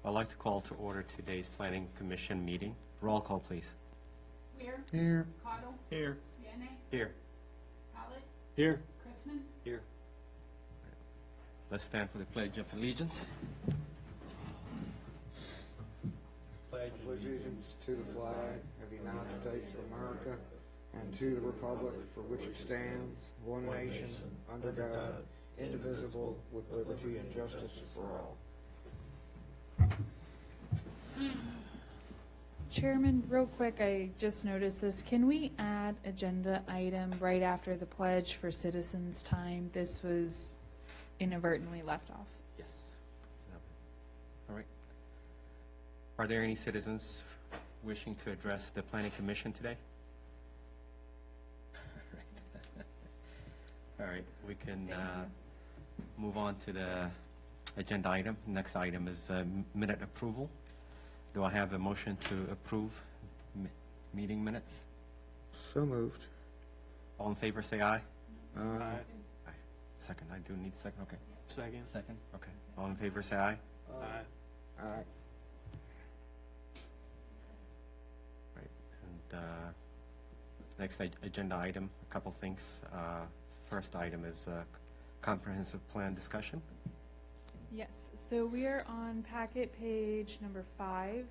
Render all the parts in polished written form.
I'd like to call to order today's Planning Commission meeting. Roll call, please. Weir. Here. Cottle. Here. Yannick. Here. Hallett. Here. Chrisman. Here. Let's stand for the Pledge of Allegiance. Pledge allegiance to the flag of the United States of America and to the republic for which it stands, one nation, under God, indivisible, with liberty and justice for all. Chairman, real quick, I just noticed this. Can we add agenda item right after the pledge for citizens' time? This was inadvertently left off. Yes. All right. Are there any citizens wishing to address the Planning Commission today? All right, we can move on to the agenda item. Next item is minute approval. Do I have a motion to approve meeting minutes? So moved. All in favor, say aye. Aye. Aye. Second, I do need a second, okay. Second. Second, okay. All in favor, say aye. Aye. Aye. Right, and next agenda item, a couple things. First item is comprehensive plan discussion. Yes, so we are on packet page number 5.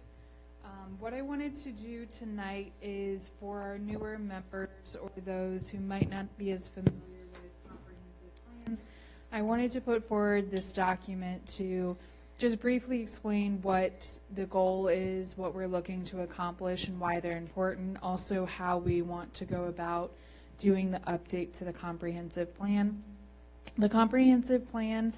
What I wanted to do tonight is for our newer members or those who might not be as familiar with comprehensive plans, I wanted to put forward this document to just briefly explain what the goal is, what we're looking to accomplish, and why they're important. Also, how we want to go about doing the update to the comprehensive plan. The comprehensive plan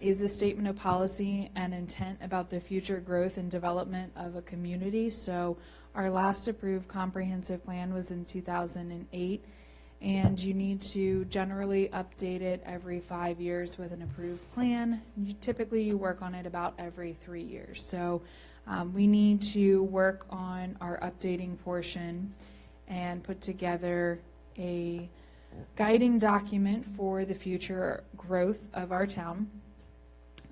is a statement of policy and intent about the future growth and development of a community. So our last approved comprehensive plan was in 2008, and you need to generally update it every 5 years with an approved plan. Typically you work on it about every 3 years. So we need to work on our updating portion and put together a guiding document for the future growth of our town.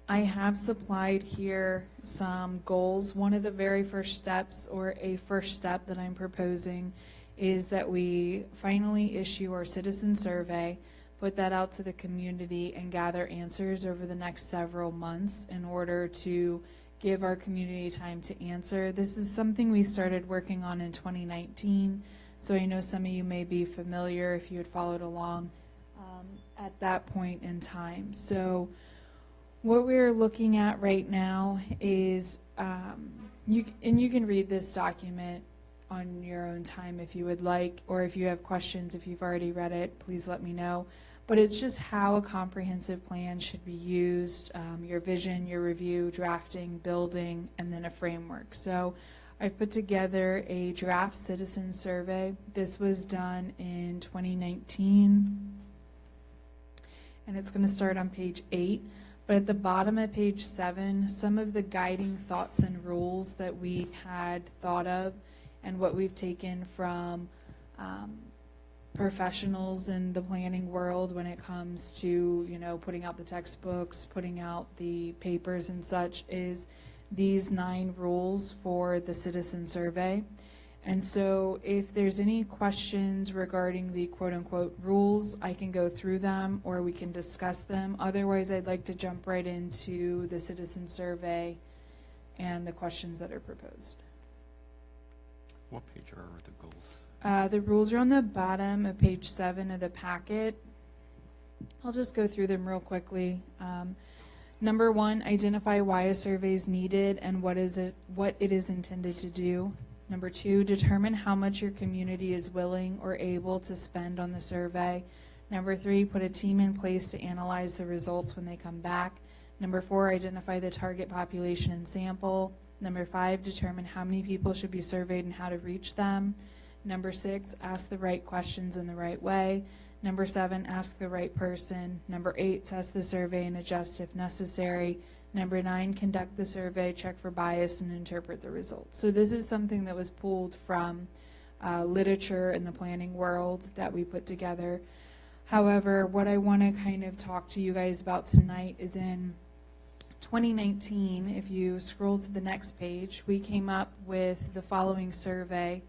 I have supplied here some goals. One of the very first steps, or a first step that I'm proposing, is that we finally issue our citizen survey, put that out to the community, and gather answers over the next several months in order to give our community time to answer. This is something we started working on in 2019. So I know some of you may be familiar if you had followed along at that point in time. So what we're looking at right now is, you can read this document on your own time if you would like, or if you have questions, if you've already read it, please let me know. But it's just how a comprehensive plan should be used, your vision, your review, drafting, building, and then a framework. So I've put together a draft citizen survey. This was done in 2019, and it's going to start on page 8. But at the bottom of page 7, some of the guiding thoughts and rules that we had thought of and what we've taken from professionals in the planning world when it comes to, putting out the textbooks, putting out the papers and such, is these 9 rules for the citizen survey. And so if there's any questions regarding the quote-unquote rules, I can go through them or we can discuss them. Otherwise, I'd like to jump right into the citizen survey and the questions that are proposed. What page are the goals? The rules are on the bottom of page 7 of the packet. I'll just go through them real quickly. Number 1, identify why a survey is needed and what it is intended to do. Number 2, determine how much your community is willing or able to spend on the survey. Number 3, put a team in place to analyze the results when they come back. Number 4, identify the target population and sample. Number 5, determine how many people should be surveyed and how to reach them. Number 6, ask the right questions in the right way. Number 7, ask the right person. Number 8, test the survey and adjust if necessary. Number 9, conduct the survey, check for bias, and interpret the results. So this is something that was pulled from literature in the planning world that we put together. However, what I want to kind of talk to you guys about tonight is in 2019, if you scroll to the next page, we came up with the following survey.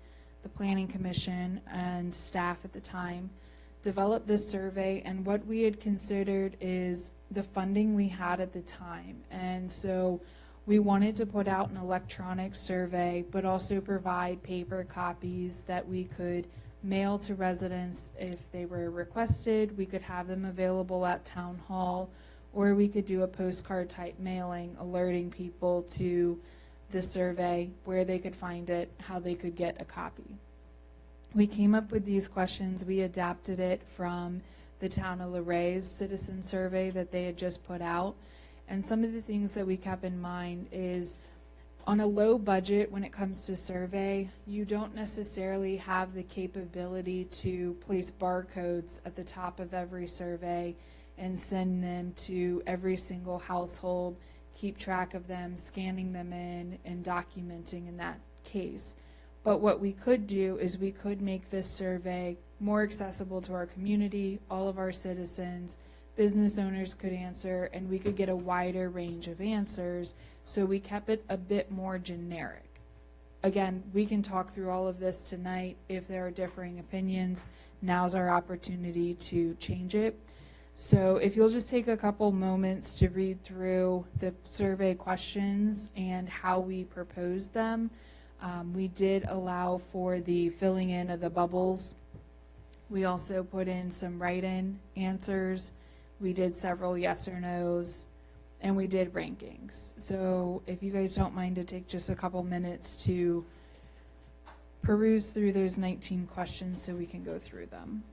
The Planning Commission and staff at the time developed this survey, and what we had considered is the funding we had at the time. And so we wanted to put out an electronic survey, but also provide paper copies that we could mail to residents if they were requested. We could have them available at town hall, or we could do a postcard type mailing alerting people to the survey, where they could find it, how they could get a copy. We came up with these questions. We adapted it from the town of Luray's citizen survey that they had just put out. And some of the things that we kept in mind is, on a low budget when it comes to survey, you don't necessarily have the capability to place barcodes at the top of every survey and send them to every single household, keep track of them, scanning them in, and documenting in that case. But what we could do is we could make this survey more accessible to our community, all of our citizens, business owners could answer, and we could get a wider range of answers, so we kept it a bit more generic. Again, we can talk through all of this tonight. If there are differing opinions, now's our opportunity to change it. So if you'll just take a couple moments to read through the survey questions and how we proposed them. We did allow for the filling in of the bubbles. We also put in some write-in answers. We did several yes or no's, and we did rankings. So if you guys don't mind to take just a couple minutes to peruse through those 19 questions so we can go through them.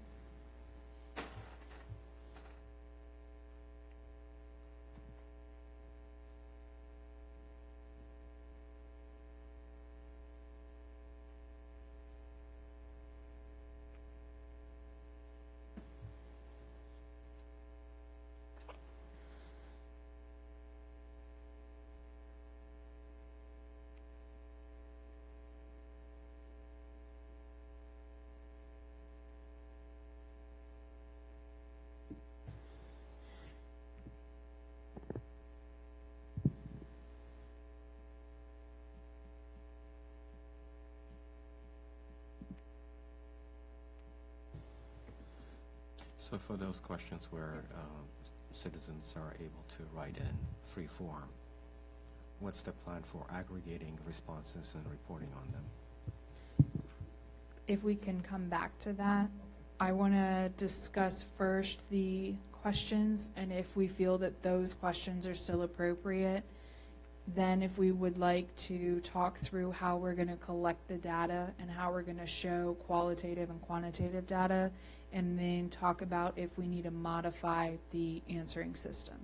So for those questions where citizens are able to write in free form, what's the plan for aggregating responses and reporting on them? If we can come back to that, I want to discuss first the questions, and if we feel that those questions are still appropriate, then if we would like to talk through how we're going to collect the data and how we're going to show qualitative and quantitative data, and then talk about if we need to modify the answering system.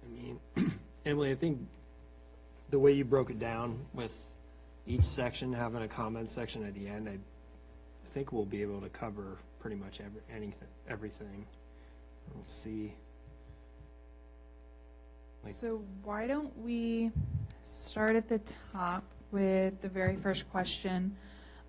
I mean, Emily, I think the way you broke it down with each section having a comment section at the end, I think we'll be able to cover pretty much everything. I don't see. So why don't we start at the top with the very first question.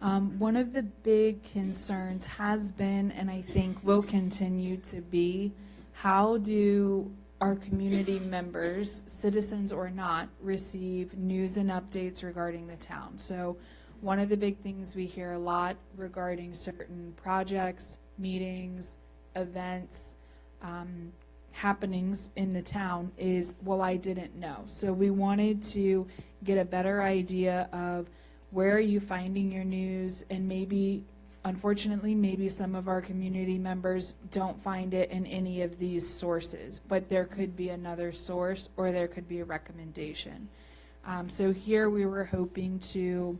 One of the big concerns has been, and I think will continue to be, how do our community members, citizens or not, receive news and updates regarding the town? So one of the big things we hear a lot regarding certain projects, meetings, events, happenings in the town is, well, I didn't know. So we wanted to get a better idea of where are you finding your news, and maybe, unfortunately, maybe some of our community members don't find it in any of these sources, but there could be another source or there could be a recommendation. So here we were hoping to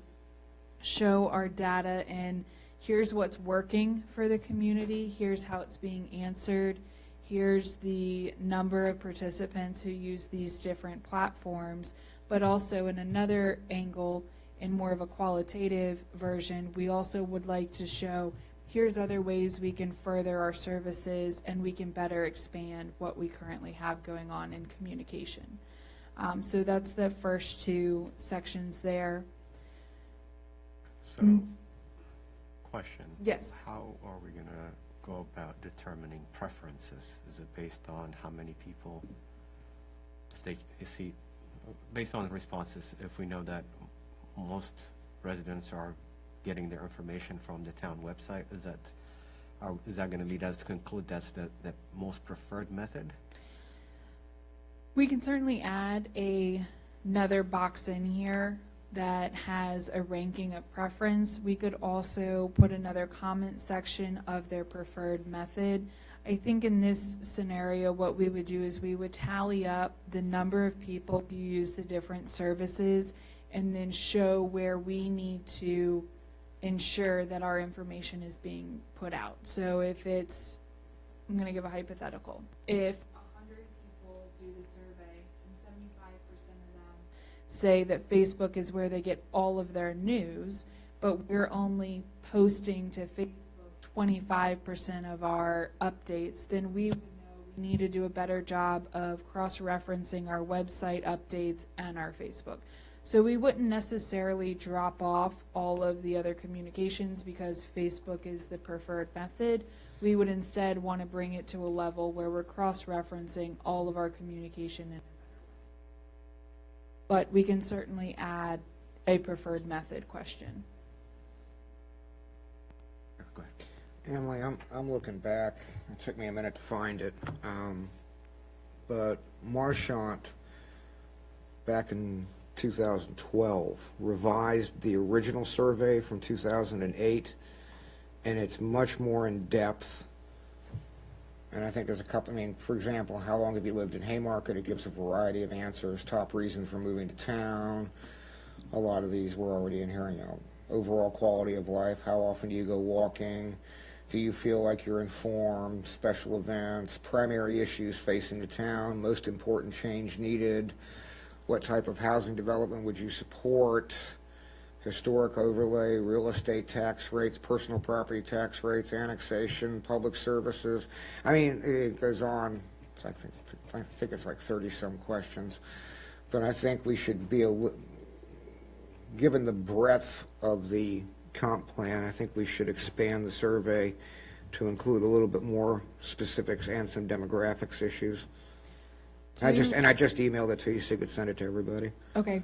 show our data, and here's what's working for the community, here's how it's being answered, here's the number of participants who use these different platforms, but also in another angle, in more of a qualitative version, we also would like to show here's other ways we can further our services and we can better expand what we currently have going on in communication. So that's the first two sections there. So, Mm. question. Yes. How are we going to go about determining preferences? Is it based on how many people, if they, you see, based on the responses, if we know that most residents are getting their information from the town website, is that going to lead us to conclude that's the most preferred method? We can certainly add another box in here that has a ranking of preference. We could also put another comment section of their preferred method. I think in this scenario, what we would do is we would tally up the number of people who use the different services and then show where we need to ensure that our information is being put out. So if it's, I'm going to give a hypothetical. If 100 people do the survey and 75% of them say that Facebook is where they get all of their news, but we're only posting to Facebook 25% of our updates, then we would know we need to do a better job of cross-referencing our website updates and our Facebook. So we wouldn't necessarily drop off all of the other communications because Facebook is the preferred method. We would instead want to bring it to a level where we're cross-referencing all of our communication. But we can certainly add a preferred method question. Go ahead. Emily, I'm looking back. It took me a minute to find it. But Marchant, back in 2012, revised the original survey from 2008, and it's much more in depth. And I think there's a couple, I mean, for example, how long have you lived in Haymarket? It gives a variety of answers. Top reason for moving to town. A lot of these were already in here, you know. Overall quality of life. How often do you go walking? Do you feel like you're informed? Special events, primary issues facing the town, most important change needed. What type of housing development would you support? Historic overlay, real estate tax rates, personal property tax rates, annexation, public services. I mean, it goes on. It's like, I think it's like 30-some questions. But I think we should be, given the breadth of the comp plan, I think we should expand the survey to include a little bit more specifics and some demographics issues. I just emailed it to you so you could send it to everybody. Okay.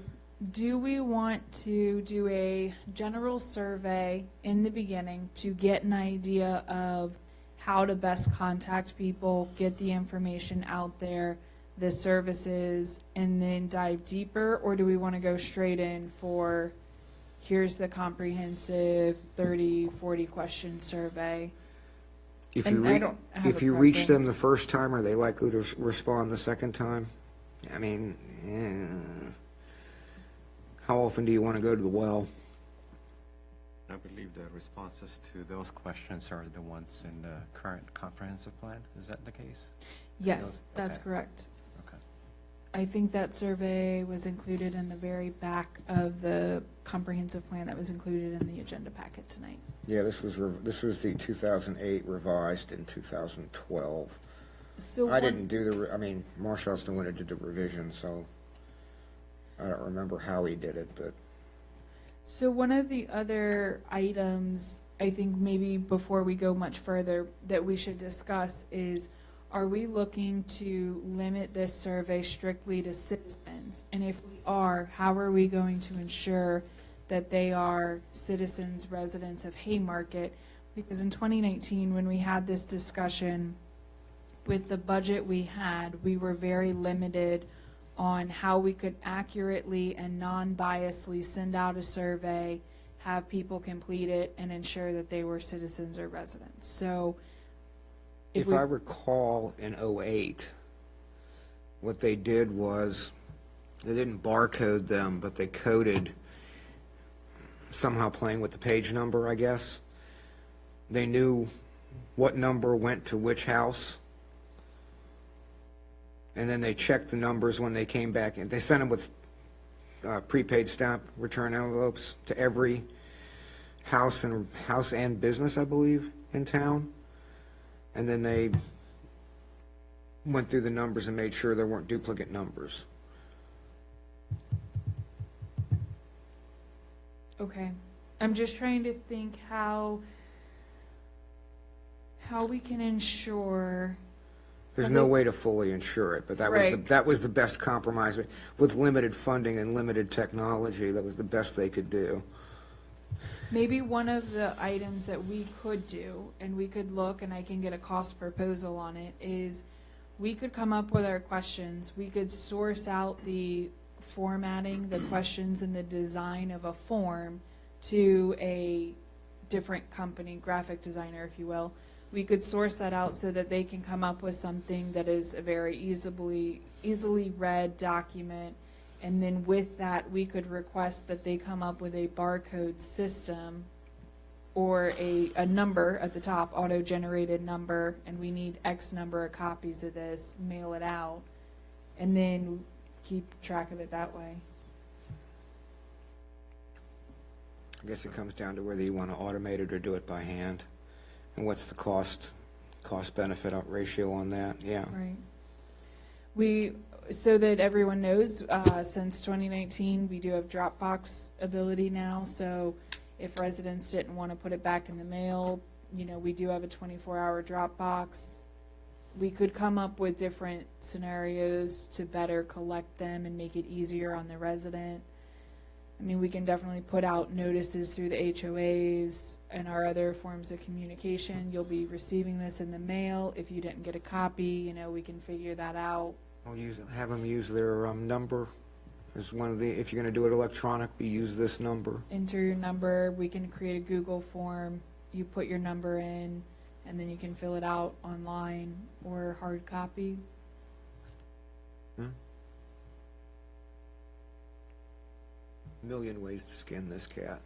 Do we want to do a general survey in the beginning to get an idea of how to best contact people, get the information out there, the services, and then dive deeper? Or do we want to go straight in for, here's the comprehensive 30, 40 question survey? If And you, I don't have if a you reach them preference. the first time, are they likely to respond the second time? I mean, how often do you want to go to the well? I believe the responses to those questions are the ones in the current comprehensive plan. Is that the case? Yes, that's Okay. correct. Okay. I think that survey was included in the very back of the comprehensive plan that was included in the agenda packet tonight. Yeah, this was the 2008 revised in 2012. So I didn't do I mean, Marshall's the one who did the revision, so I don't remember how he did it, but So one of the other items, I think maybe before we go much further, that we should discuss is, are we looking to limit this survey strictly to citizens? And if we are, how are we going to ensure that they are citizens, residents of Haymarket? Because in 2019, when we had this discussion, with the budget we had, we were very limited on how we could accurately and non-biasedly send out a survey, have people complete it, and ensure that they were citizens or residents. So if I recall in '08, what they did was they didn't barcode them, but they coded, somehow playing with the page number, I guess. They knew what number went to which house. And then they checked the numbers when they came back, and they sent them with prepaid stamp return envelopes to every house and business, I believe, in town. And then they went through the numbers and made sure there weren't duplicate numbers. Okay. I'm just trying to think how we can ensure. There's Has no it- way to fully insure it, but Right. that was the best compromise. With limited funding and limited technology, that was the best they could do. Maybe one of the items that we could do, and we could look, and I can get a cost proposal on it, is we could come up with our questions. We could source out the formatting, the questions, and the design of a form to a different company, graphic designer, if you will. We could source that out so that they can come up with something that is a very easily read document. And then with that, we could request that they come up with a barcode system or a number at the top, auto-generated number, and we need X number of copies of this, mail it out, and then keep track of it that way. I guess it comes down to whether you want to automate it or do it by hand. And what's the cost benefit ratio on that? Yeah. Right. So that everyone knows, since 2019, we do have Dropbox ability now. So if residents didn't want to put it back in the mail, we do have a 24-hour Dropbox. We could come up with different scenarios to better collect them and make it easier on the resident. I mean, we can definitely put out notices through the HOAs and our other forms of communication. You'll be receiving this in the mail. If you didn't get a copy, we can figure that out. Have them use their number as one of the, if you're going to do it electronically, use this number. Enter your number. We can create a Google form. You put your number in, and then you can fill it out online or hard copy. Million ways to skin this cat.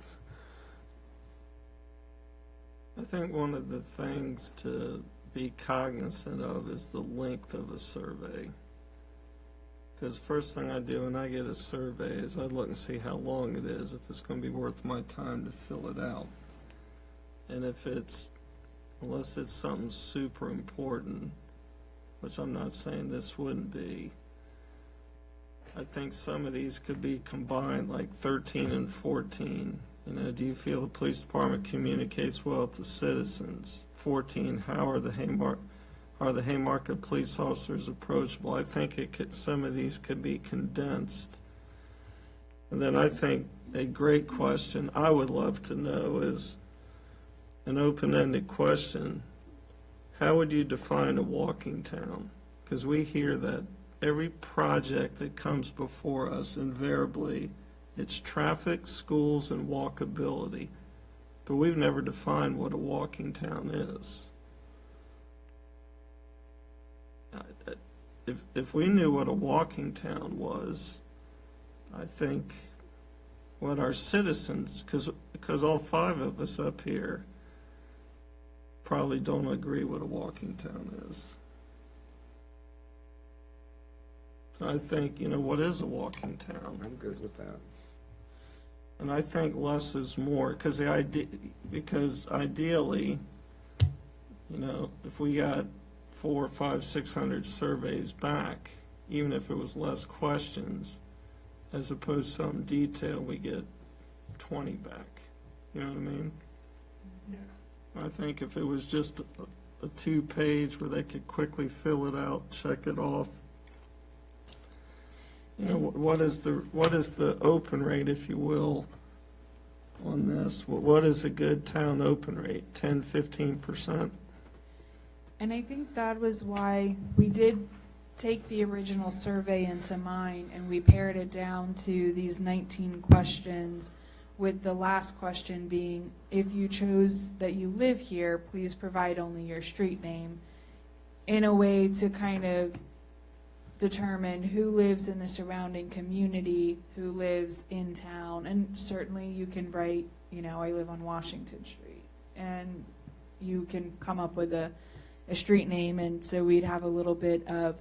I think one of the things to be cognizant of is the length of a survey. Because first thing I do when I get a survey is I look and see how long it is, if it's going to be worth my time to fill it out. And unless it's something super important, which I'm not saying this wouldn't be, I think some of these could be combined, like 13 and 14. Do you feel the police department communicates well with the citizens? 14, how are the Haymarket police officers approachable? I think some of these could be condensed. And then I think a great question I would love to know is an open-ended question. How would you define a walking town? Because we hear that every project that comes before us, invariably, it's traffic, schools, and walkability. But we've never defined what a walking town is. If we knew what a walking town was, I think what our citizens, because all 5 of us up here probably don't agree what a walking town is. So I think, what is a walking town? I'm good with that. And I think less is more, because ideally, if we got 400, 500, 600 surveys back, even if it was less questions, as opposed to some detail, we get 20 back. You know what I mean? Yeah. I think if it was just a 2-page where they could quickly fill it out, check it off. What is the open rate, if you will, on this? What is a good town open rate? 10, 15%? And I think that was why we did take the original survey into mind, and we pared it down to these 19 questions, with the last question being, if you chose that you live here, please provide only your street name, in a way to kind of determine who lives in the surrounding community, who lives in town. And certainly you can write, I live on Washington Street, and you can come up with a street name, and so we'd have a little bit of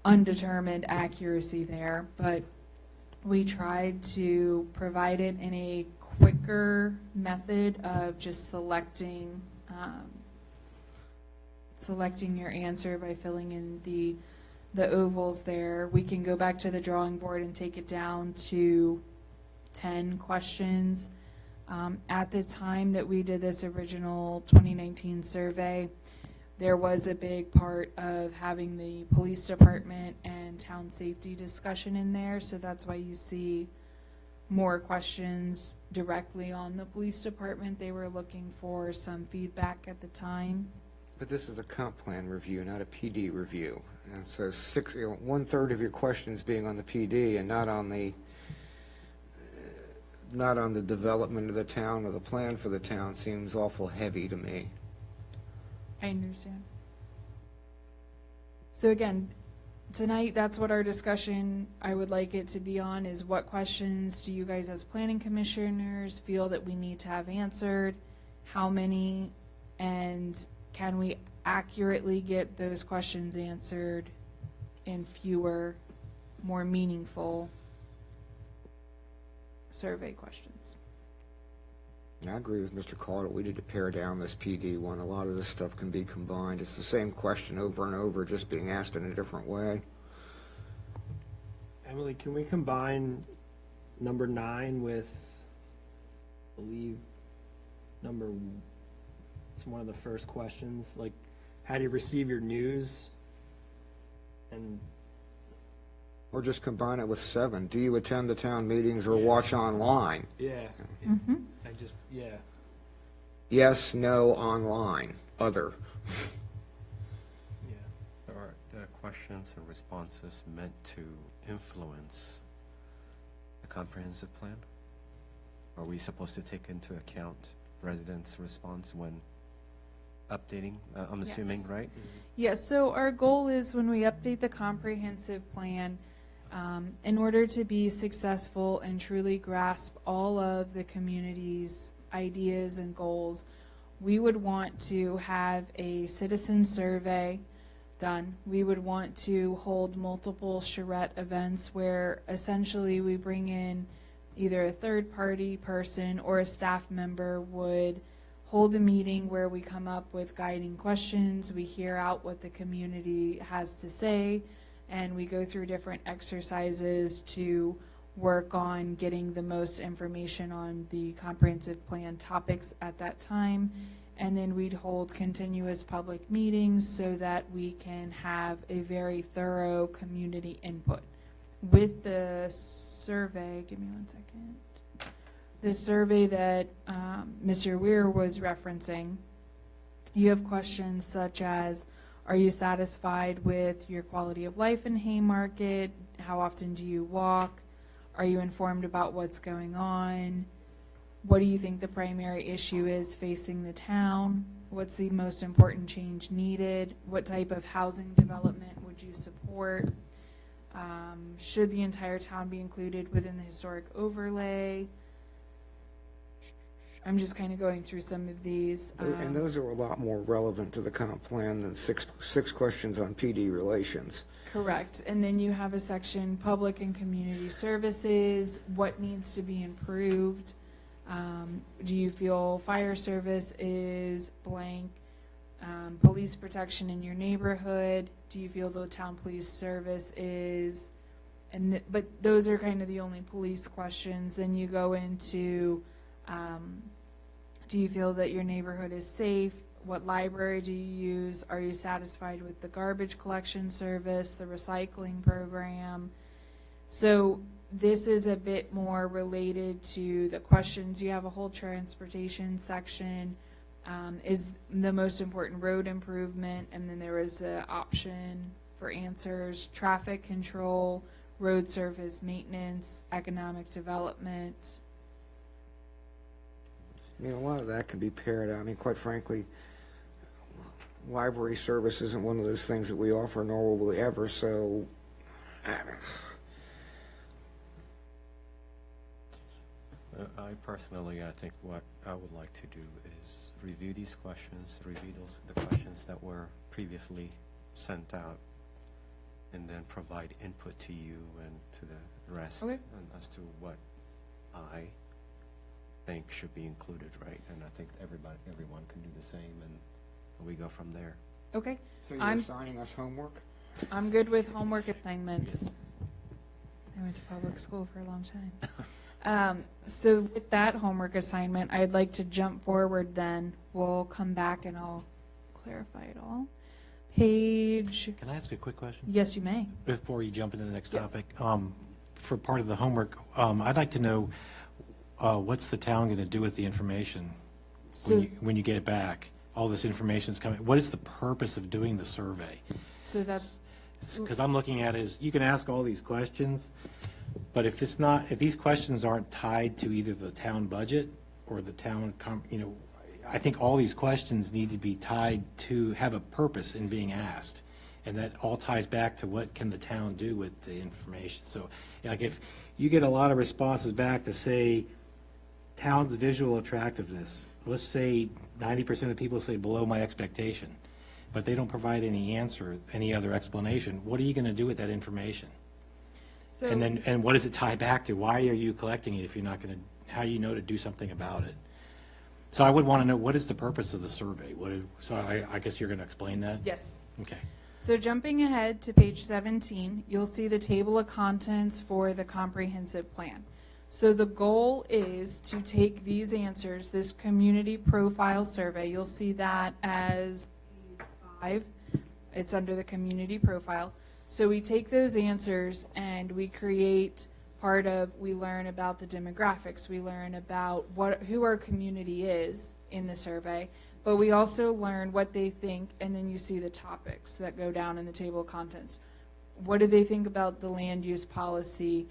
undetermined accuracy there. But we tried to provide it in a quicker method of just selecting your answer by filling in the ovals there. We can go back to the drawing board and take it down to 10 questions. At the time that we did this original 2019 survey, there was a big part of having the police department and town safety discussion in there, so that's why you see more questions directly on the police department. They were looking for some feedback at the time. But this is a comp plan review, not a PD review. And so 1/3 of your questions being on the PD and not on the development of the town or the plan for the town seems awful heavy to me. I understand. So again, tonight, that's what our discussion, I would like it to be on, is what questions do you guys as planning commissioners feel that we need to have answered? How many? And can we accurately get those questions answered in fewer, more meaningful survey questions? I agree with Mr. Calder. We need to pare down this PD one. A lot of this stuff can be combined. It's the same question over and over, just being asked in a different way. Emily, can we combine number 9 with, I believe, it's one of the first questions, like, how do you receive your news? And Or just combine it with 7. Do you attend the town meetings or watch online? yeah, Mm-hmm. yeah. Yes, no, online, other. Yeah. So are the questions and responses meant to influence the comprehensive plan? Are we supposed to take into account residents' response when updating? I'm assuming, Yes. right? Yes, so our goal is when we update the comprehensive plan, in order to be successful and truly grasp all of the community's ideas and goals, we would want to have a citizen survey done. We would want to hold multiple charrette events where essentially we bring in either a third-party person or a staff member would hold a meeting where we come up with guiding questions, we hear out what the community has to say, and we go through different exercises to work on getting the most information on the comprehensive plan topics at that time. And then we'd hold continuous public meetings so that we can have a very thorough community input. With the survey, give me one second. The survey that Mr. Weir was referencing, you have questions such as, are you satisfied with your quality of life in Haymarket? How often do you walk? Are you informed about what's going on? What do you think the primary issue is facing the town? What's the most important change needed? What type of housing development would you support? Should the entire town be included within the historic overlay? I'm just kind of going through some of these. And those are a lot more relevant to the comp plan than six questions on PD relations. Correct. And then you have a section, public and community services, what needs to be improved? Do you feel fire service is blank? Police protection in your neighborhood? Do you feel the town police service is, but those are kind of the only police questions. Then you go into, do you feel that your neighborhood is safe? What library do you use? Are you satisfied with the garbage collection service, the recycling program? So this is a bit more related to the questions. You have a whole transportation section. Is the most important road improvement? And then there is an option for answers, traffic control, road surface maintenance, economic development. I mean, a lot of that can be pared out. I mean, quite frankly, library service isn't one of those things that we offer, nor will we ever, so I personally, I think what I would like to do is review these questions, review the questions that were previously sent out, and then provide input to you and to the rest Okay. and as to what I think should be included, right? And I think everyone can do the same, and we go from there. Okay, So you're I'm- assigning us homework? I'm good with homework assignments. I went to public school for a long time. So with that homework assignment, I'd like to jump forward then. We'll come back and I'll clarify it all. Page, Can I ask a quick question yes, you may. before you jump into the next Yes. topic? For part of the homework, I'd like to know what's the town going to do with the information So, when you get it back? All this information's coming. What is the purpose of doing the survey? so that's, Because I'm looking at it as, you can ask all these questions, but if these questions aren't tied to either the town budget or the town, I think all these questions need to be tied to, have a purpose in being asked. And that all ties back to what can the town do with the information. So, like, if you get a lot of responses back to say, town's visual attractiveness, let's say 90% of the people say below my expectation, but they don't provide any answer, any other explanation, what are you going to do with that information? so. And what does it tie back to? Why are you collecting it if you're not going to, how you know to do something about it? So I would want to know, what is the purpose of the survey? So I guess you're going to explain that? Yes. Okay. So jumping ahead to page 17, you'll see the table of contents for the comprehensive plan. So the goal is to take these answers, this community profile survey, you'll see that as page 5. It's under the community profile. So we take those answers and we create we learn about the demographics, we learn about who our community is in the survey, but we also learn what they think, and then you see the topics that go down in the table of contents. What do they think about the land use policy?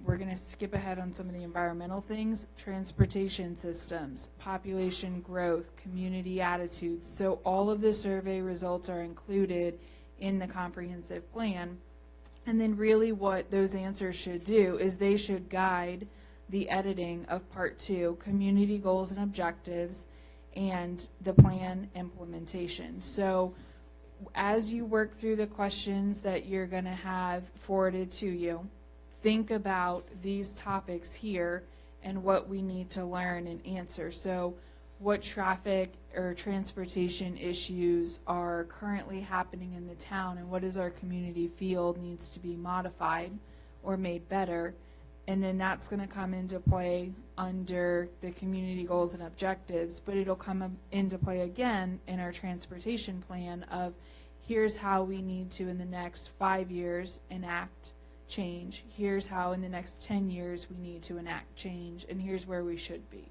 We're going to skip ahead on some of the environmental things, transportation systems, population growth, community attitudes. So all of the survey results are included in the comprehensive plan. And then really what those answers should do is they should guide the editing of part 2, community goals and objectives, and the plan implementation. So as you work through the questions that you're going to have forwarded to you, think about these topics here and what we need to learn and answer. So what traffic or transportation issues are currently happening in the town, and what does our community feel needs to be modified or made better. And then that's going to come into play under the community goals and objectives, but it'll come into play again in our transportation plan of here's how we need to in the next 5 years enact change. Here's how in the next 10 years we need to enact change, and here's where we should be.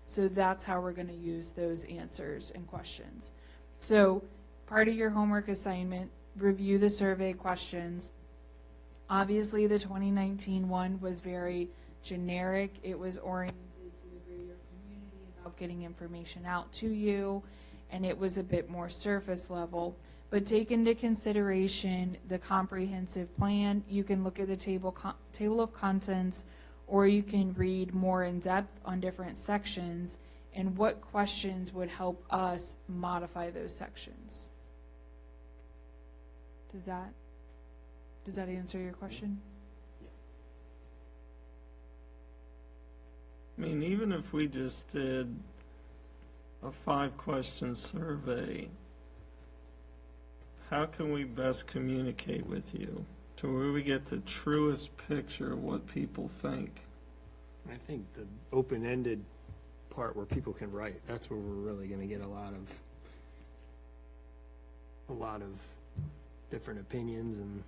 So that's how we're going to use those answers and questions. So part of your homework assignment, review the survey questions. Obviously, the 2019 one was very generic. It was oriented to the greater community about getting information out to you, and it was a bit more surface level. But take into consideration the comprehensive plan. You can look at the table of contents, or you can read more in depth on different sections and what questions would help us modify those sections. Does that answer your question? I mean, even if we just did a 5-question survey, how can we best communicate with you to where we get the truest picture of what people think? I think the open-ended part where people can write, that's where we're really going to get a lot of different opinions. And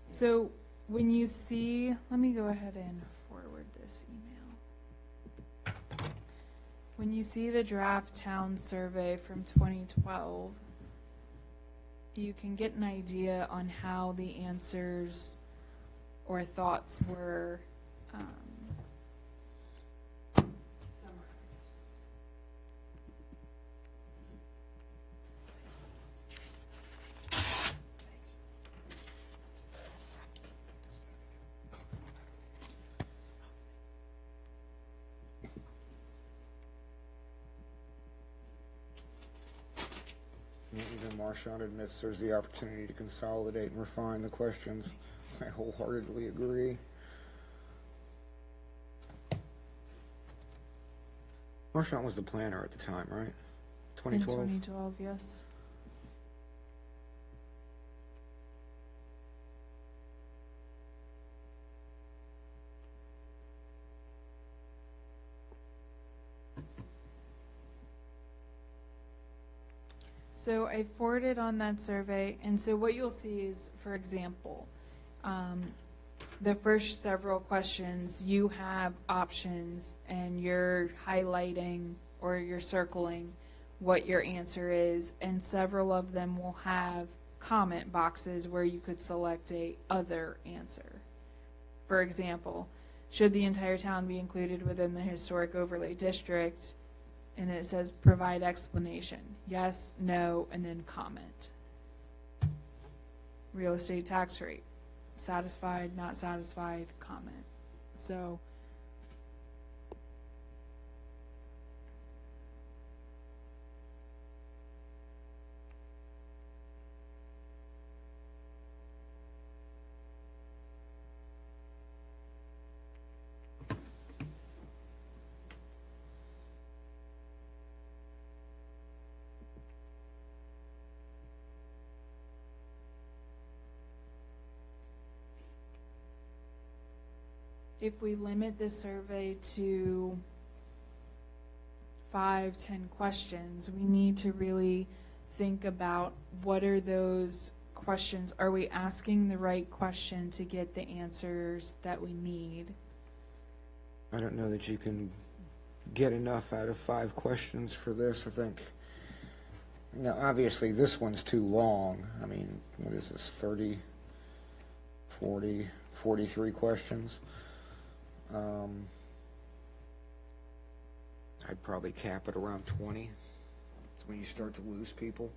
So when you see, let me go ahead and forward this email. When you see the draft town survey from 2012, you can get an idea on how the answers or thoughts were summarized. Even Marshawn admits there's the opportunity to consolidate and refine the questions. I wholeheartedly agree. Marshawn was the planner at the time, right? 2012? In 2012, yes. So I forwarded on that survey, and so what you'll see is, for example, the first several questions, you have options, and you're highlighting or you're circling what your answer is, and several of them will have comment boxes where you could select a other answer. For example, should the entire town be included within the historic overlay district? And it says provide explanation. Yes, no, and then comment. Real estate tax rate. Satisfied, not satisfied, comment. So if we limit the survey to 5-10 questions, we need to really think about what are those questions. Are we asking the right question to get the answers that we need? I don't know that you can get enough out of 5 questions for this. I think, now obviously this one's too long. I mean, what is this, 30, 40, 43 questions? I'd probably cap it around 20. It's when you start to lose people.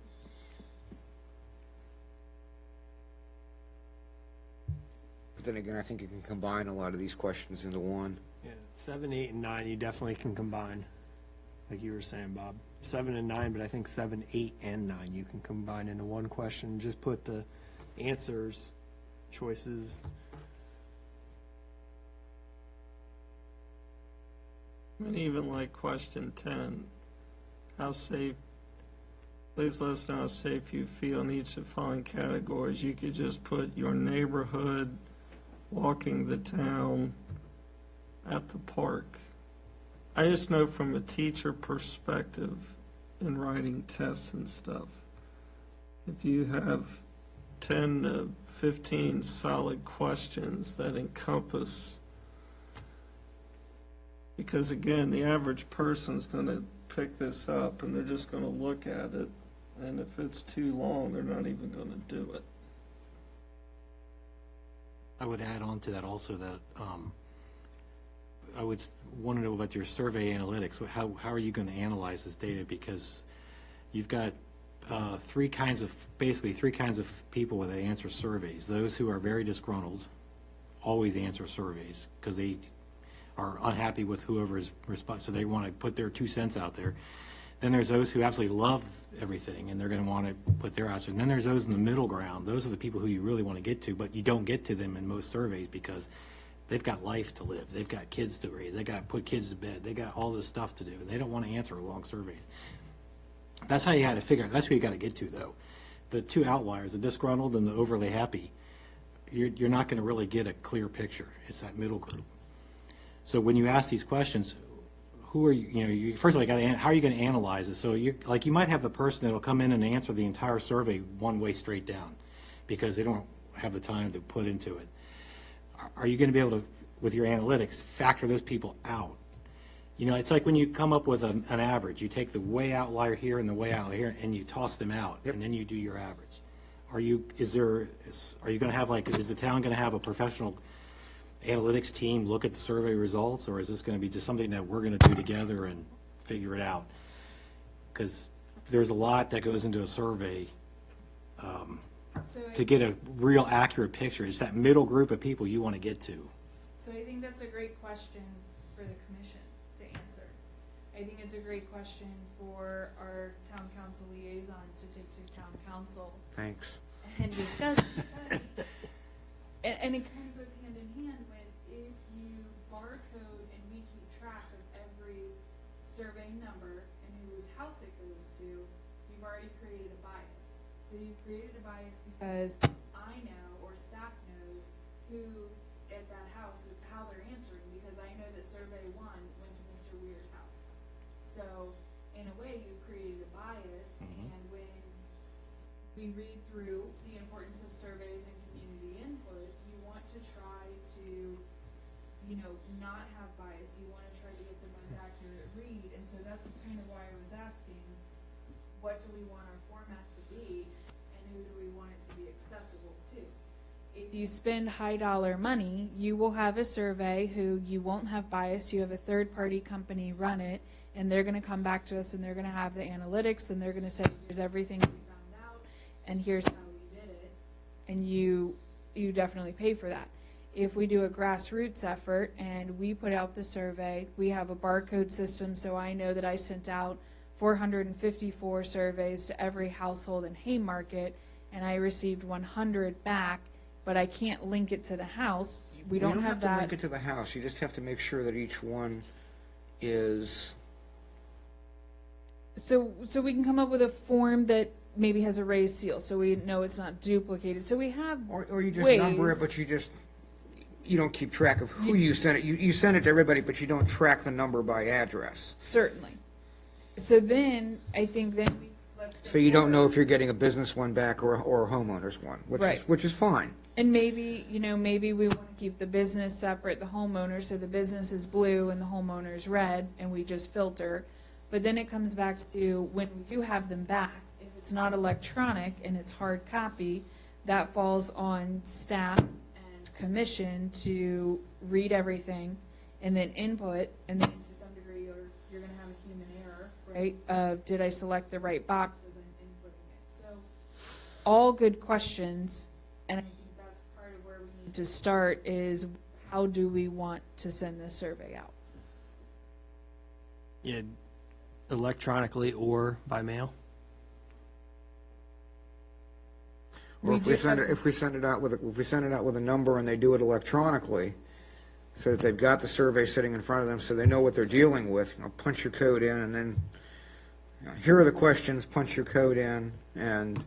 But then again, I think you can combine a lot of these questions into one. Yeah, 7, 8, and 9, you definitely can combine, like you were saying, Bob. 7 and 9, but I think 7, 8, and 9 you can combine into one question. Just put the answers, choices. I mean, even like question 10, how safe, please let us know how safe you feel in each of the following categories. You could just put your neighborhood, walking the town, at the park. I just know from a teacher perspective in writing tests and stuff, if you have 10 to 15 solid questions that encompass, because again, the average person's going to pick this up and they're just going to look at it, and if it's too long, they're not even going to do it. I would add on to that also that I would want to know about your survey analytics. How are you going to analyze this data? Because you've got basically three kinds of people when they answer surveys. Those who are very disgruntled always answer surveys because they are unhappy with whoever's response, so they want to put their 2 cents out there. Then there's those who absolutely love everything and they're going to want to put their answer. And then there's those in the middle ground. Those are the people who you really want to get to, but you don't get to them in most surveys because they've got life to live. They've got kids to raise. They got to put kids to bed. They got all this stuff to do, and they don't want to answer long surveys. That's how you got to figure. That's who you got to get to, though. The 2 outliers, the disgruntled and the overly happy, you're not going to really get a clear picture. It's that middle group. So when you ask these questions, who are you? First of all, how are you going to analyze it? So you might have the person that will come in and answer the entire survey one way straight down, because they don't have the time to put into it. Are you going to be able to, with your analytics, factor those people out? It's like when you come up with an average, you take the way outlier here and the way outlier here, and you toss them out, and then you do your average. Are you going to have is the town going to have a professional analytics team look at the survey results, or is this going to be just something that we're going to do together and figure it out? Because there's a lot that goes into a survey to get a real accurate picture. It's that middle group of people you want to get to. So I think that's a great question for the commission to answer. I think it's a great question for our town council liaison to take to town council Thanks. and discuss. And it kind of goes hand in hand with if you barcode and we keep track of every survey number and whose house it goes to, you've already created a bias. So you've created a bias because I know, or staff knows, who at that house, how they're answering, because I know that survey 1 went to Mr. Weir's house. So in a way, you've created a bias, and when we read through the importance of surveys and community input, you want to try to, you know, not have bias. You want to try to get the most accurate read. And so that's kind of why I was asking, what do we want our format to be, and who do we want it to be accessible to? If you spend high dollar money, you will have a survey who you won't have bias. You have a third party company run it, and they're going to come back to us and they're going to have the analytics and they're going to say, here's everything we found out and here's how we did it. And you definitely pay for that. If we do a grassroots effort and we put out the survey, we have a barcode system, so I know that I sent out 454 surveys to every household in Haymarket, and I received 100 back, but I can't link it to the house. We don't have to link that. it to the house. You just have to make sure that each one is, So we can come up with a form that maybe has a raised seal, so we know it's not duplicated. So we have or you just ways. number it, but you don't keep track of who you sent it. You send it to everybody, but you don't track the number by address. Certainly. So then, I think then we let's So you don't know if you're getting a business one back or a homeowner's one, Right. which is fine. And maybe, you know, maybe we want to keep the business separate, the homeowner, so the business is blue and the homeowner is red, and we just filter. But then it comes back to when we do have them back, if it's not electronic and it's hard copy, that falls on staff and commission to read everything and then input, and then to some degree you're going to have a human error, right? Did I select the right box as I'm inputting it? So all good questions, and I think that's part of where we need to start is how do we want to send this survey out? Yeah, electronically or by mail? Or We if we just send have- it, if we send it out with a number and they do it electronically, so that they've got the survey sitting in front of them, so they know what they're dealing with, punch your code in, and then, here are the questions, punch your code in, and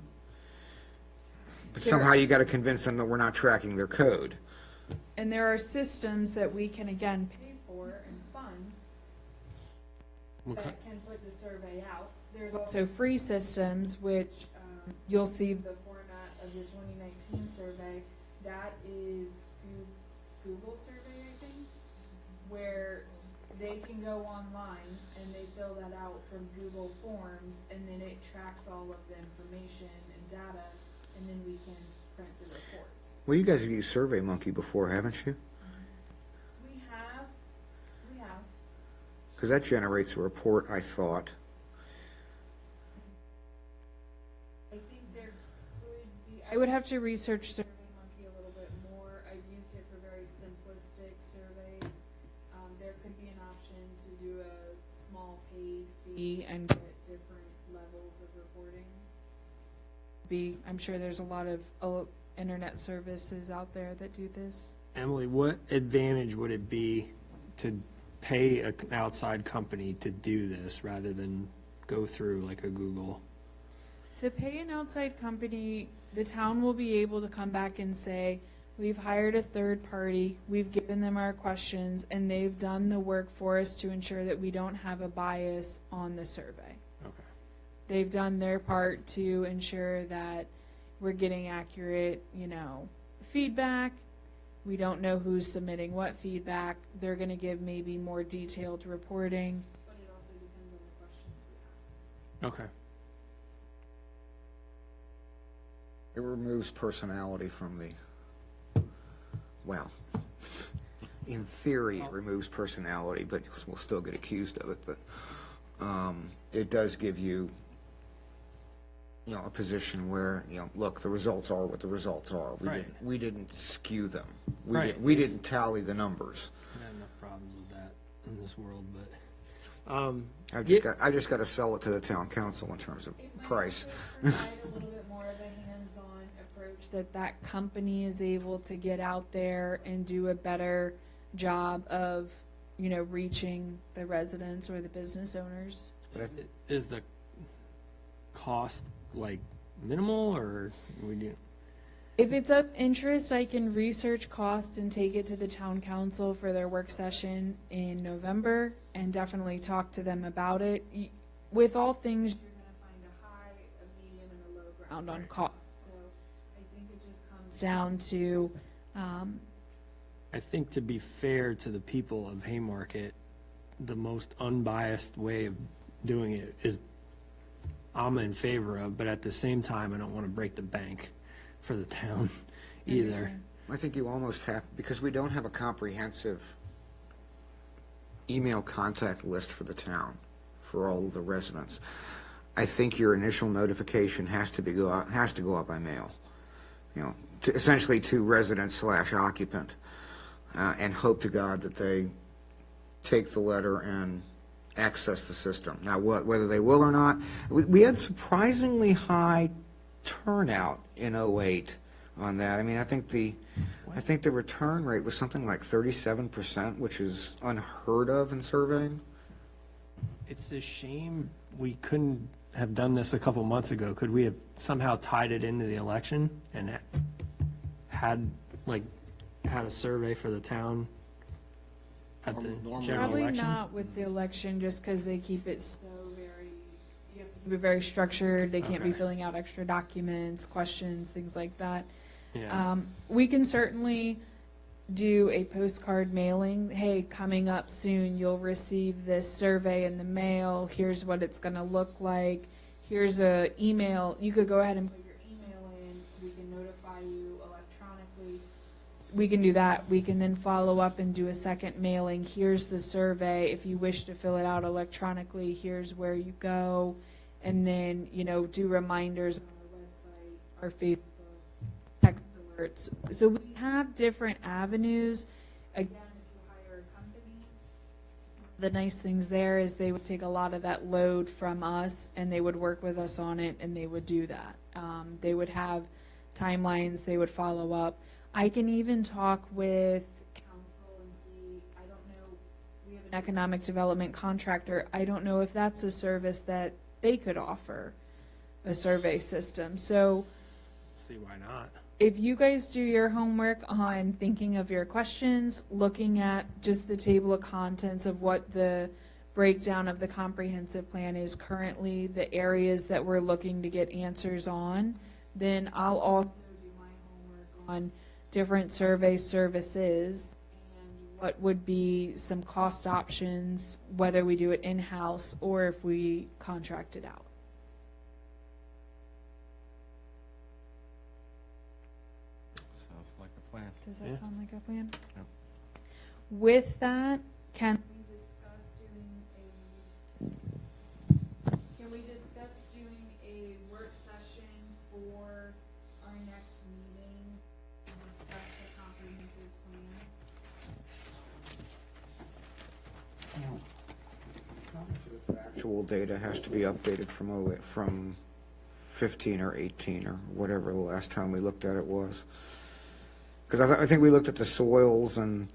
but somehow you gotta convince them that we're not tracking their code. And there are systems that we can again pay for and fund that can put the survey out. There's also free systems, which you'll see the format of the 2019 survey. That is Google survey, I think, where they can go online and they fill that out from Google Forms, and then it tracks all of the information and data, and then we can print the reports. Well, you guys have used SurveyMonkey before, haven't you? We have. Because that generates a report, I thought. I think there could be, I would have to research SurveyMonkey a little bit more. I've used it for very simplistic surveys. There could be an option to do a small paid fee and get different levels of reporting. I'm sure there's a lot of internet services out there that do this. Emily, what advantage would it be to pay an outside company to do this rather than go through like a Google? To pay an outside company, the town will be able to come back and say, we've hired a third party, we've given them our questions, and they've done the work for us to ensure that we don't have a bias on the survey. Okay. They've done their part to ensure that we're getting accurate, feedback. We don't know who's submitting what feedback. They're going to give maybe more detailed reporting. But it also depends on the questions we ask. Okay. It removes personality from the, well, in theory, it removes personality, but we'll still get accused of it. But it does give you, a position where, look, the results are what the results are. Right. We didn't skew them. Right. We didn't tally the numbers. I have enough problems with that in this world, but I just got to sell it to the town council in terms of It might price. also provide a little bit more of a hands-on approach that company is able to get out there and do a better job of, reaching the residents or the business owners. is the cost like minimal or we do? If it's of interest, I can research costs and take it to the town council for their work session in November and definitely talk to them about it. With all things, you're going to find a high, a medium, and a low ground. around on cost. So I think it just comes down to, I think to be fair to the people of Haymarket, the most unbiased way of doing it is I'm in favor of, but at the same time, I don't want to break the bank for the town either. I think you almost have, because we don't have a comprehensive email contact list for the town, for all of the residents. I think your initial notification has to go out by mail, essentially to resident / occupant, and hope to God that they take the letter and access the system. Now, whether they will or not, we had surprisingly high turnout in 2008 on that. I mean, I think the return rate was something like 37%, which is unheard of in surveying. It's a shame we couldn't have done this a couple months ago. Could we have somehow tied it into the election and had a survey for the town at the general probably election? not with the election, just because they keep it so very, you have to keep it very structured. They can't be Okay. filling out extra documents, questions, things like that. Yeah. We can certainly do a postcard mailing. Hey, coming up soon, you'll receive this survey in the mail. Here's what it's going to look like. Here's a email. You could go ahead and put your email in. We can notify you electronically. We can do that. We can then follow up and do a second mailing. Here's the survey. If you wish to fill it out electronically, here's where you go. And then, do reminders on our website, our Facebook, text alerts. So we have different avenues. Again, if you hire a company, the nice things there is they would take a lot of that load from us and they would work with us on it and they would do that. They would have timelines, they would follow up. I can even talk with council and see, I don't know, we have an economic development contractor. I don't know if that's a service that they could offer, a survey system. So See why not? if you guys do your homework on thinking of your questions, looking at just the table of contents of what the breakdown of the comprehensive plan is currently, the areas that we're looking to get answers on, then I'll also do my homework on different survey services and what would be some cost options, whether we do it in-house or if we contract it out. Sounds like a plan. Does that Yeah. sound like a plan? Yep. With that, can we discuss doing a work session for our next meeting to discuss the comprehensive plan? Actual data has to be updated from 15 or 18 or whatever the last time we looked at it was. Because I think we looked at the soils, and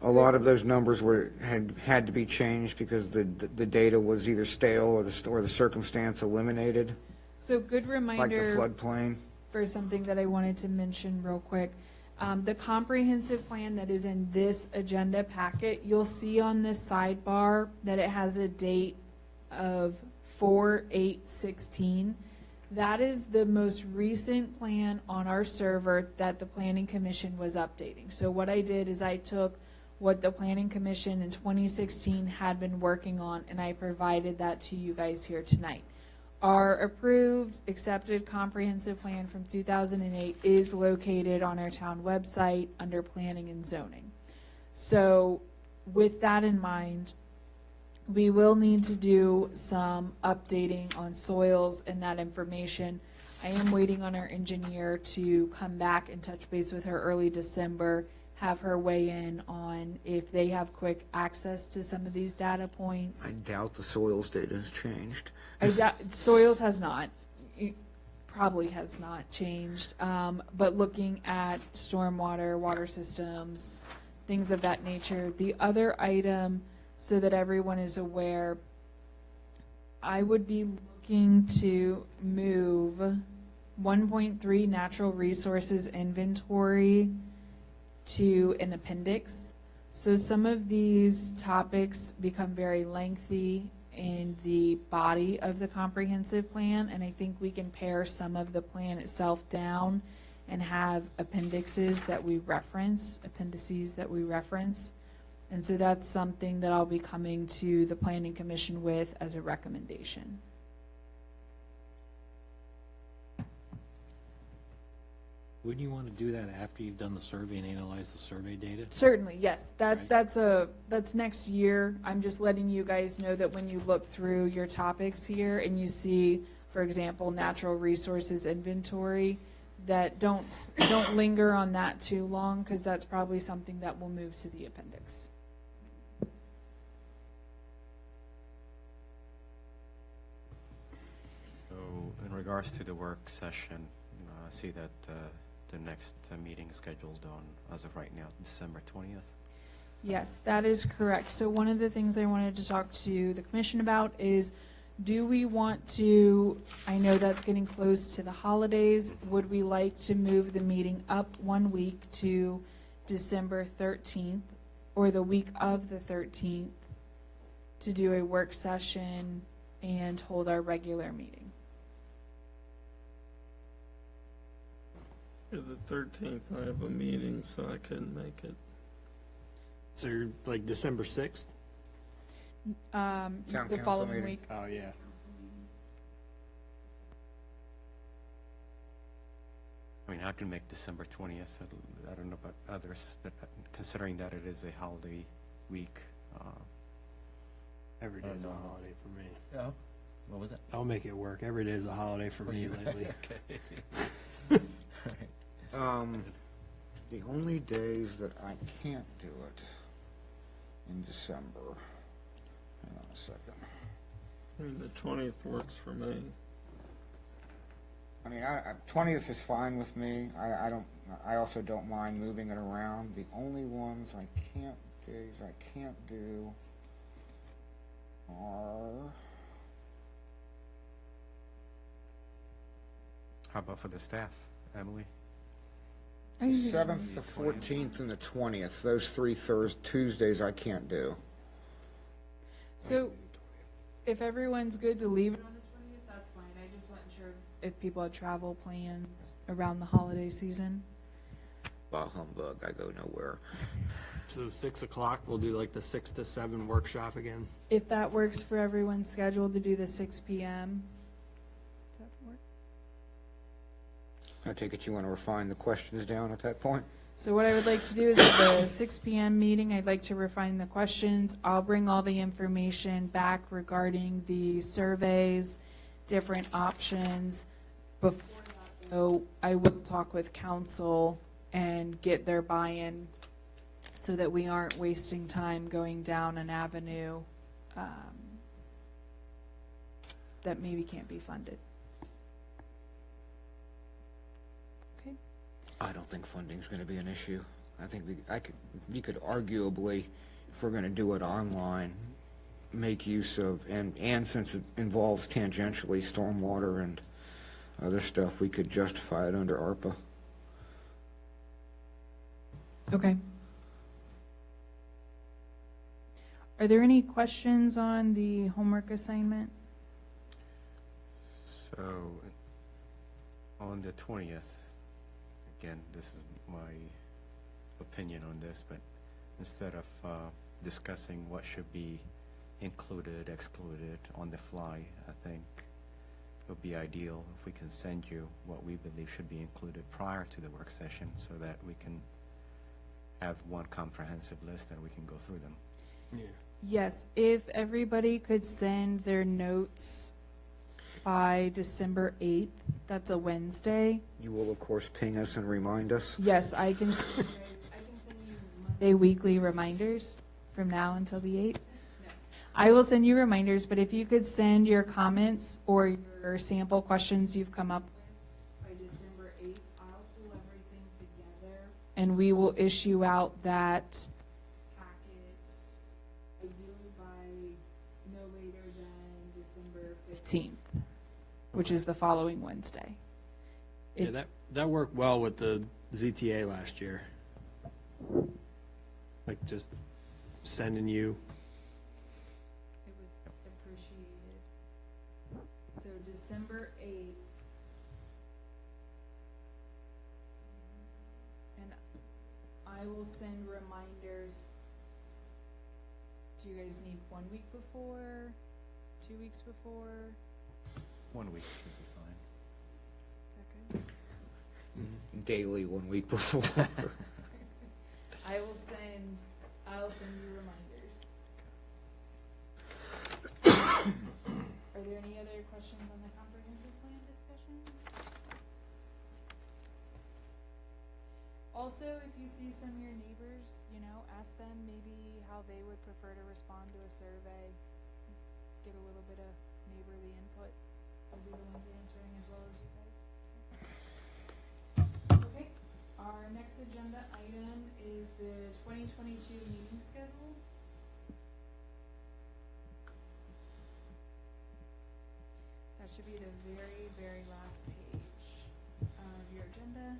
a lot of those numbers had to be changed because the data was either stale or the circumstance eliminated, So good like the reminder floodplain. for something that I wanted to mention real quick. The comprehensive plan that is in this agenda packet, you'll see on this sidebar that it has a date of 4/8/16. That is the most recent plan on our server that the Planning Commission was updating. So what I did is I took what the Planning Commission in 2016 had been working on, and I provided that to you guys here tonight. Our approved, accepted comprehensive plan from 2008 is located on our town website under planning and zoning. So with that in mind, we will need to do some updating on soils and that information. I am waiting on our engineer to come back and touch base with her early December, have her weigh in on if they have quick access to some of these data points. I doubt the soils data has changed. I doubt, soils has not, it probably has not changed, but looking at stormwater, water systems, things of that nature. The other item, so that everyone is aware, I would be looking to move 1.3 natural resources inventory to an appendix. So some of these topics become very lengthy in the body of the comprehensive plan, and I think we can pare some of the plan itself down and have appendices that we reference. And so that's something that I'll be coming to the Planning Commission with as a recommendation. Wouldn't you want to do that after you've done the survey and analyze the survey data? Certainly, yes, Right. that's next year. I'm just letting you guys know that when you look through your topics here and you see, for example, natural resources inventory, that don't linger on that too long, because that's probably something that will move to the appendix. So in regards to the work session, I see that the next meeting is scheduled on, as of right now, December 20th. Yes, that is correct. So one of the things I wanted to talk to the commission about is, do we want to, I know that's getting close to the holidays, would we like to move the meeting up 1 week to December 13th or the week of the 13th to do a work session and hold our regular meeting? For the 13th, I have a meeting, so I couldn't make it. So you're like December 6th? Town The council following meeting. week. Oh, yeah. I mean, I can make December 20th. I don't know about others, but considering that it is a holiday week, Every day is a holiday for me. oh, what was it? I'll make it work. Every day is a holiday for me lately. The only days that I can't do it in December, hang on a second. I mean, the 20th works for me. I mean, 20th is fine with me. I also don't mind moving it around. The only days I can't do are, How about for the staff, Emily? the 7th, the 14th, and the 20th. Those three Tuesdays I can't do. So if everyone's good to leave it on the 20th, that's fine. I just wasn't sure if people had travel plans around the holiday season. Bah humbug, I go nowhere. So 6 o'clock, we'll do like the 6 to 7 workshop again. If that works for everyone's schedule to do the 6 p.m. Does that work? I take it you want to refine the questions down at that point? So what I would like to do is at the 6 p.m. meeting, I'd like to refine the questions. I'll bring all the information back regarding the surveys, different options. Before that, though, I will talk with council and get their buy-in so that we aren't wasting time going down an avenue that maybe can't be funded. Okay. I don't think funding's going to be an issue. I think you could arguably, if we're going to do it online, make use of, and since it involves tangentially stormwater and other stuff, we could justify it under ARPA. Okay. Are there any questions on the homework assignment? So, on the 20th, again, this is my opinion on this, but instead of discussing what should be included, excluded on the fly, I think it would be ideal if we can send you what we believe should be included prior to the work session so that we can have one comprehensive list and we can go through them. Yeah. Yes, if everybody could send their notes by December 8th, that's a Wednesday. You will, of course, ping us and remind us. Yes, I can send you Monday weekly reminders from now until the 8th. I will send you reminders, but if you could send your comments or your sample questions you've come up with by December 8th, I'll pull everything together and we will issue out that packet ideally by no later than December 15th, which is the following Wednesday. Yeah, that worked well with the ZTA last year. Like just sending you. It was December 8th. And I will send reminders. Do you guys need 1 week before, 2 weeks before? 1 week should be fine. Is that good? Daily 1 week before. I'll send you reminders. Are there any other questions on the comprehensive plan discussion? Also, if you see some of your neighbors, ask them maybe how they would prefer to respond to a survey. Get a little bit of neighborly input. They'll be the ones answering as well as you guys. Okay, our next agenda item is the 2022 meeting schedule. That should be the very, very last page of your agenda.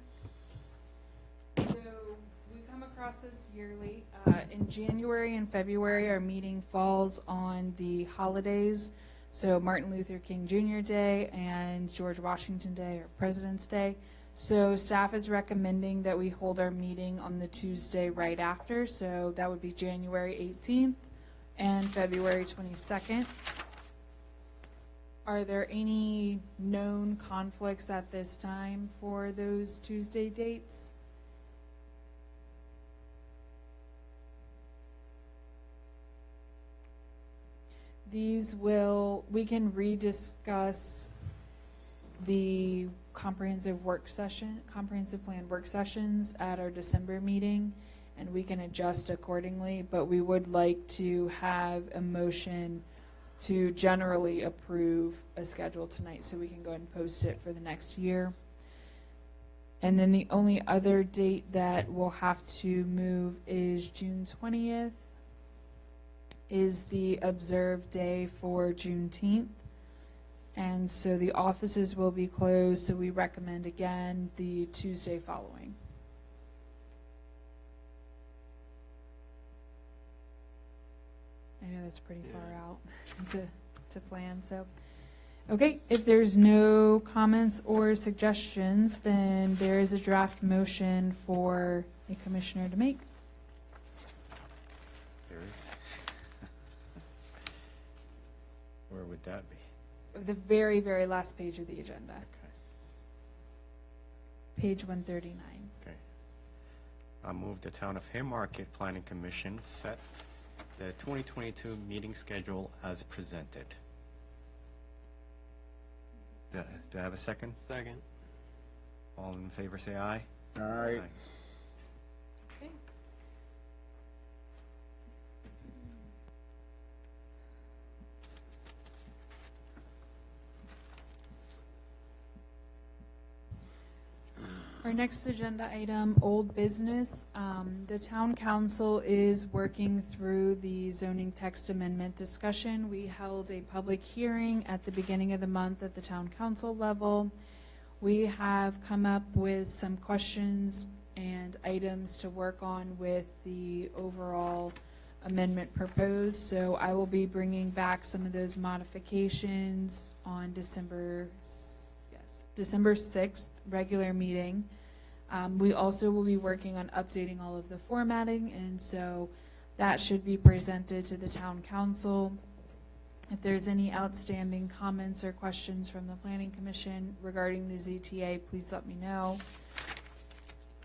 So we come across this yearly. In January and February, our meeting falls on the holidays. So Martin Luther King Jr. Day and George Washington Day, or President's Day. So staff is recommending that we hold our meeting on the Tuesday right after. So that would be January 18th and February 22nd. Are there any known conflicts at this time for those Tuesday dates? We can rediscuss the comprehensive plan work sessions at our December meeting, and we can adjust accordingly, but we would like to have a motion to generally approve a schedule tonight so we can go ahead and post it for the next year. And then the only other date that we'll have to move is June 20th. Is the observed day for Juneteenth. And so the offices will be closed, so we recommend again the Tuesday following. I know that's pretty far out to plan, so. Okay, if there's no comments or suggestions, then there is a draft motion for a commissioner to make. There is. Where would that be? The very, very last page of the agenda, Okay. page 139. Okay. I move the Town of Haymarket Planning Commission set the 2022 meeting schedule as presented. Do I have a second? Second. All in favor, say aye. Aye. Okay. Our next agenda item, old business. The town council is working through the zoning text amendment discussion. We held a public hearing at the beginning of the month at the town council level. We have come up with some questions and items to work on with the overall amendment proposed. So I will be bringing back some of those modifications on December 6th, regular meeting. We also will be working on updating all of the formatting, and so that should be presented to the town council. If there's any outstanding comments or questions from the Planning Commission regarding the ZTA, please let me know.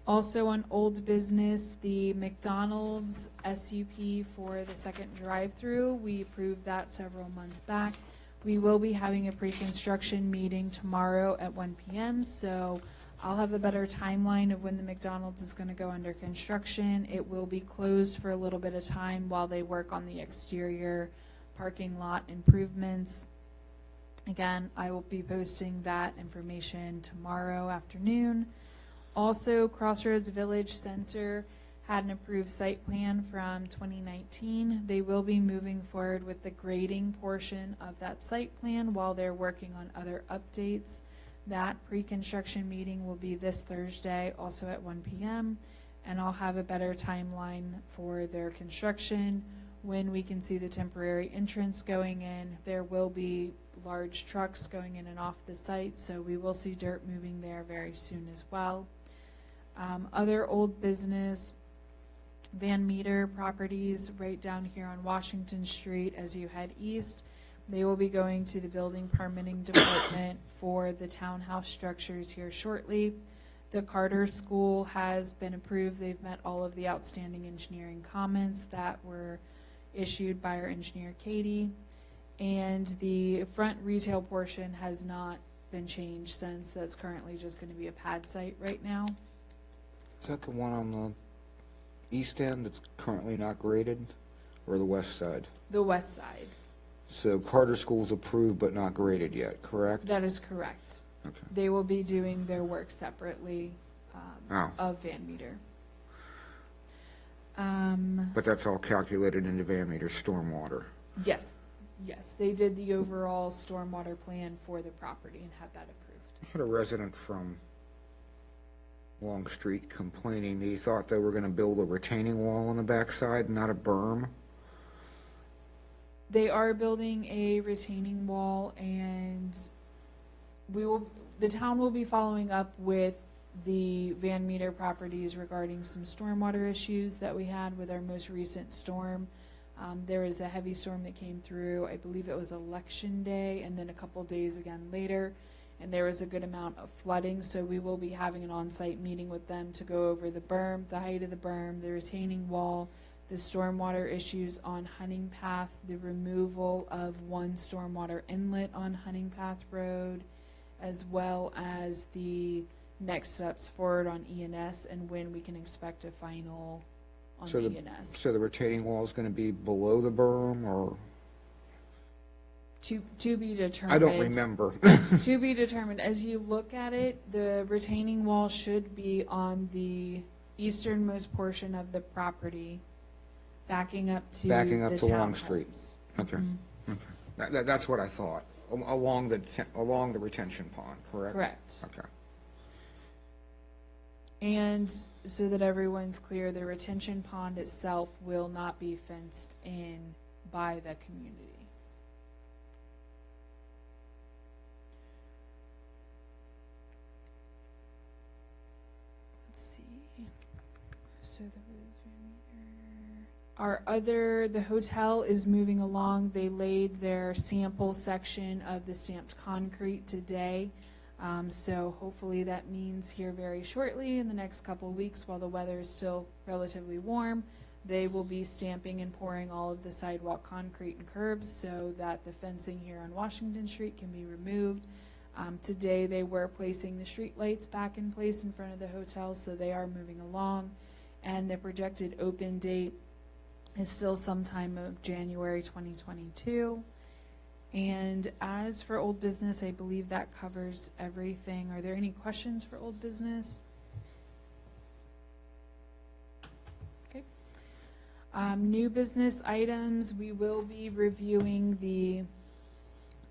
Also on old business, the McDonald's SUP for the second drive-through, we approved that several months back. We will be having a pre-construction meeting tomorrow at 1 p.m., so I'll have a better timeline of when the McDonald's is going to go under construction. It will be closed for a little bit of time while they work on the exterior parking lot improvements. Again, I will be posting that information tomorrow afternoon. Also, Crossroads Village Center had an approved site plan from 2019. They will be moving forward with the grading portion of that site plan while they're working on other updates. That pre-construction meeting will be this Thursday, also at 1 p.m., and I'll have a better timeline for their construction, when we can see the temporary entrance going in. There will be large trucks going in and off the site, so we will see dirt moving there very soon as well. Other old business, Van Meter properties right down here on Washington Street as you head east. They will be going to the building permitting department for the townhouse structures here shortly. The Carter School has been approved. They've met all of the outstanding engineering comments that were issued by our engineer Katie. And the front retail portion has not been changed since that's currently just going to be a pad site right now. Is that the one on the east end that's currently not graded, or the west side? The west side. So Carter School's approved but not graded yet, correct? That is correct. Okay. They will be doing their work separately Oh. of Van Meter. But that's all calculated into Van Meter stormwater. Yes, yes, they did the overall stormwater plan for the property and had that approved. I had a resident from Long Street complaining that he thought they were going to build a retaining wall on the backside, not a berm. They are building a retaining wall, and the town will be following up with the Van Meter properties regarding some stormwater issues that we had with our most recent storm. There was a heavy storm that came through, I believe it was Election Day, and then a couple days again later, and there was a good amount of flooding, so we will be having an on-site meeting with them to go over the berm, the height of the berm, the retaining wall, the stormwater issues on Hunting Path, the removal of one stormwater inlet on Hunting Path Road, as well as the next steps forward on ENS and when we can expect a final on So ENS. So the retaining wall is going to be below the berm, or? To be determined. I don't remember. To be determined. As you look at it, the retaining wall should be on the easternmost portion of the property, backing up to Backing up the to Long Street. townhomes. Okay. Okay. That's what I thought, along the retention pond, correct? Correct. Okay. And so that everyone's clear, the retention pond itself will not be fenced in by the community. Let's see. So the hotel is moving along. They laid their sample section of the stamped concrete today. So hopefully that means here very shortly, in the next couple of weeks, while the weather is still relatively warm, they will be stamping and pouring all of the sidewalk concrete and curbs so that the fencing here on Washington Street can be removed. Today they were placing the street lights back in place in front of the hotel, so they are moving along. And the projected open date is still sometime of January 2022. And as for old business, I believe that covers everything. Are there any questions for old business? Okay. New business items, we will be reviewing the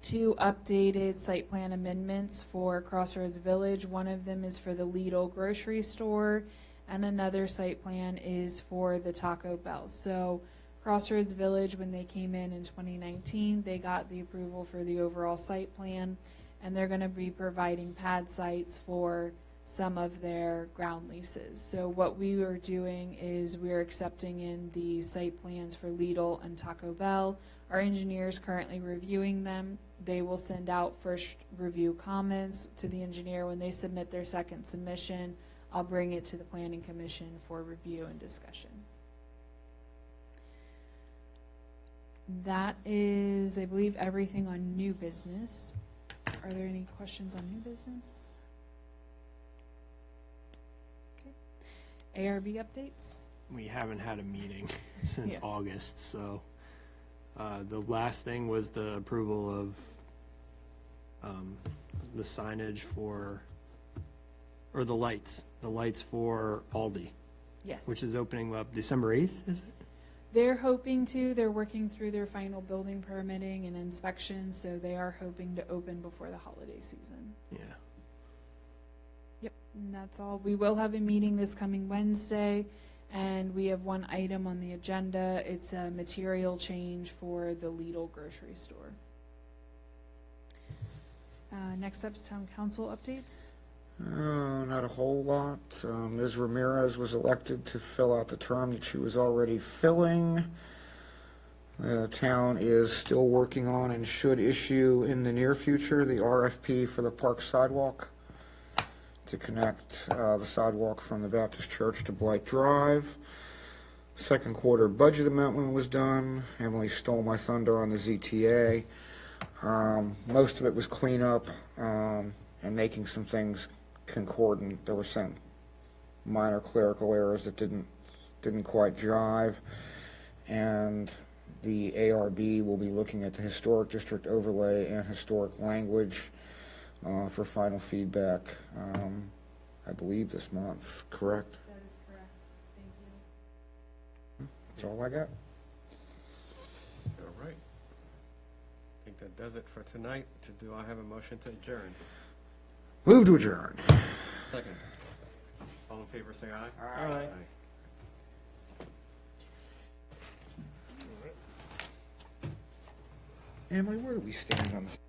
2 updated site plan amendments for Crossroads Village. One of them is for the Lidl grocery store, and another site plan is for the Taco Bell. So Crossroads Village, when they came in 2019, they got the approval for the overall site plan, and they're going to be providing pad sites for some of their ground leases. So what we are doing is we're accepting in the site plans for Lidl and Taco Bell. Our engineer's currently reviewing them. They will send out first review comments to the engineer. When they submit their second submission, I'll bring it to the Planning Commission for review and discussion. That is, I believe, everything on new business. Are there any questions on new business? Okay. ARB updates? We haven't had a meeting since Yeah. August, so the last thing was the approval of the signage for, or the lights for Aldi, Yes. which is opening up December 8th, is it? They're hoping to. They're working through their final building permitting and inspection, so they are hoping to open before the holiday season. Yeah. Yep, and that's all. We will have a meeting this coming Wednesday, and we have one item on the agenda. It's a material change for the Lidl grocery store. Next up's town council updates. Not a whole lot. Ms. Ramirez was elected to fill out the term that she was already filling. The town is still working on and should issue in the near future the RFP for the park sidewalk to connect the sidewalk from the Baptist Church to Blight Drive. Second quarter budget amendment was done. Emily stole my thunder on the ZTA. Most of it was cleanup and making some things concordant. There were some minor clerical errors that didn't quite jive, and the ARB will be looking at the historic district overlay and historic language for final feedback, I believe this month, correct? That is correct. Thank you. That's all I got. All right. I think that does it for tonight. Do I have a motion to adjourn? Move to adjourn. Second. All in favor, say aye. Aye. Emily, where do we stand on this?